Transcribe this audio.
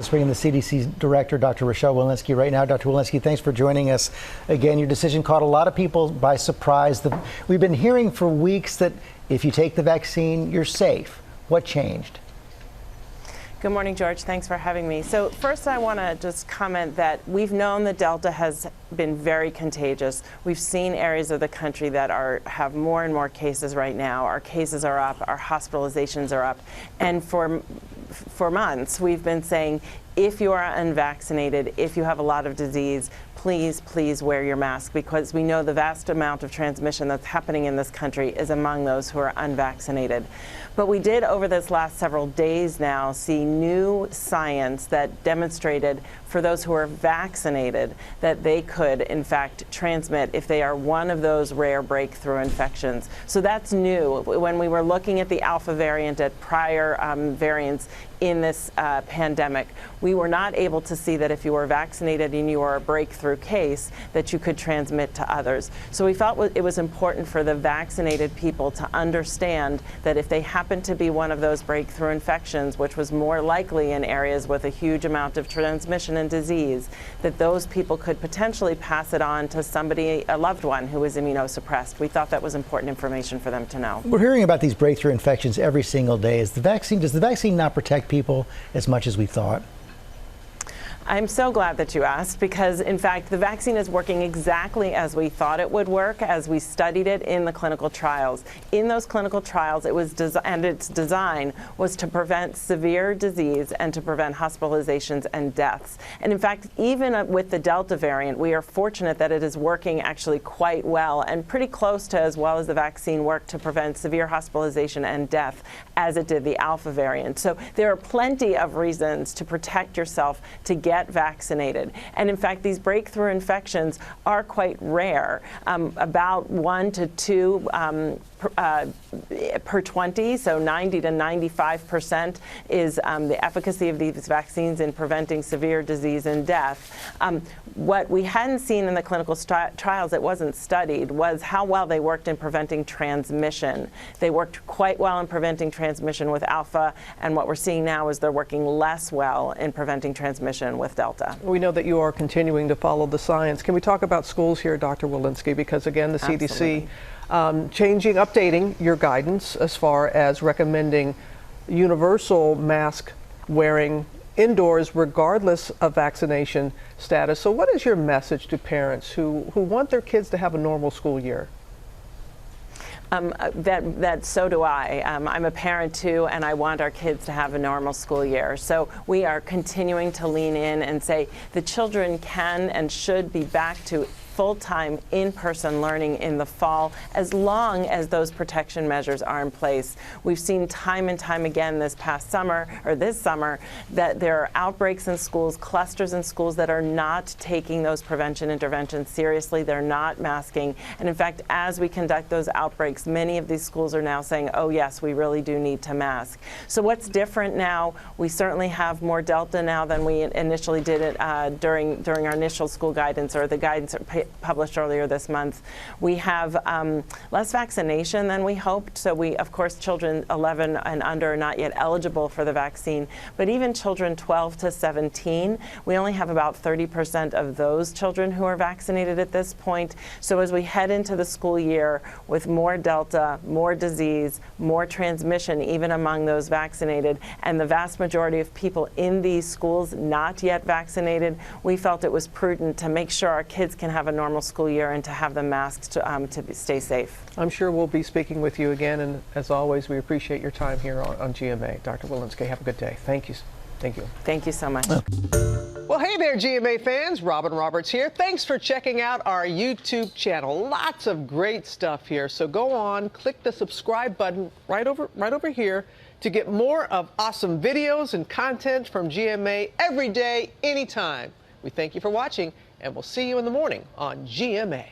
Let's bring in the CDC director, Dr. Rochelle Walensky, right now. Dr. Walensky, thanks for joining us. Again, your decision caught a lot of people by surprise. We've been hearing for weeks that if you take the vaccine, you're safe. What changed? Good morning, George. Thanks for having me. So first, I want to just comment that we've known that Delta has been very contagious. We've seen areas of the country that have more and more cases right now. Our cases are up, our hospitalizations are up. And for months, we've been saying, if you are unvaccinated, if you have a lot of disease, please wear your mask, because we know the vast amount of transmission that's happening in this country is among those who are unvaccinated. But we did, over this last several days now, see new science that demonstrated for those who are vaccinated that they could, in fact, transmit if they are one of those rare breakthrough infections. So that's new. When we were looking at the Alpha variant at prior variants in this pandemic, we were not able to see that if you were vaccinated and you were a breakthrough case, that you could transmit to others. So we felt it was important for the vaccinated people to understand that if they happen to be one of those breakthrough infections, which was more likely in areas with a huge amount of transmission and disease, that those people could potentially pass it on to somebody, a loved one who is immunosuppressed. We thought that was important information for them to know. We're hearing about these breakthrough infections every single day. Does the vaccine not protect people as much as we thought? I'm so glad that you asked, because in fact the vaccine is working exactly as we thought it would work, as we studied it in the clinical trials. In those clinical trials, it was and its design was to prevent severe disease and to prevent hospitalizations and deaths. And in fact, even with the Delta variant, we are fortunate that it is working actually quite well, and pretty close to as well as the vaccine worked to prevent severe hospitalization and death as it did the Alpha variant. So there are plenty of reasons to protect yourself to get vaccinated. And in fact, these breakthrough infections are quite rare, about 1 to 2 per 20, so 90 to 95% is the efficacy of these vaccines in preventing severe disease and death. What we hadn't seen in the clinical trials, it wasn't studied, was how well they worked in preventing transmission. They worked quite well in preventing transmission with Alpha, and what we're seeing now is they're working less well in preventing transmission with Delta. We know that you are continuing to follow the science. Can we talk about schools here, Dr. Walensky? Because again, the CDC updating your guidance as far as recommending universal mask wearing indoors regardless of vaccination status. So what is your message to parents who want their kids to have a normal school year? So do I. I'm a parent too, and I want our kids to have a normal school year. So we are continuing to lean in and say the children can and should be back to full-time in-person learning in the fall, as long as those protection measures are in place. We've seen time and time again this summer, that there are outbreaks in schools, clusters in schools that are not taking those prevention interventions seriously. They're not masking. And in fact, as we conduct those outbreaks, many of these schools are now saying, oh yes, we really do need to mask. So what's different now? We certainly have more Delta now than we initially did it during our initial school guidance, or the guidance published earlier this month. We have less vaccination than we hoped. So of course, children 11 and under are not yet eligible for the vaccine, but even children 12 to 17, we only have about 30% of those children who are vaccinated at this point. So as we head into the school year with more Delta, more disease, more transmission, even among those vaccinated, and the vast majority of people in these schools not yet vaccinated, we felt it was prudent to make sure our kids can have a normal school year and to have them masked to stay safe. I'm sure we'll be speaking with you again, and as always, we appreciate your time here on GMA. Dr. Walensky, have a good day. Thank you. Thank you. Thank you so much. Well, hey there, GMA fans. Robin Roberts here. Thanks for checking out our YouTube channel. Lots of great stuff here. So go on, click the subscribe button right over here to get more of awesome videos and content from GMA every day, anytime. We thank you for watching, and we'll see you in the morning on GMA.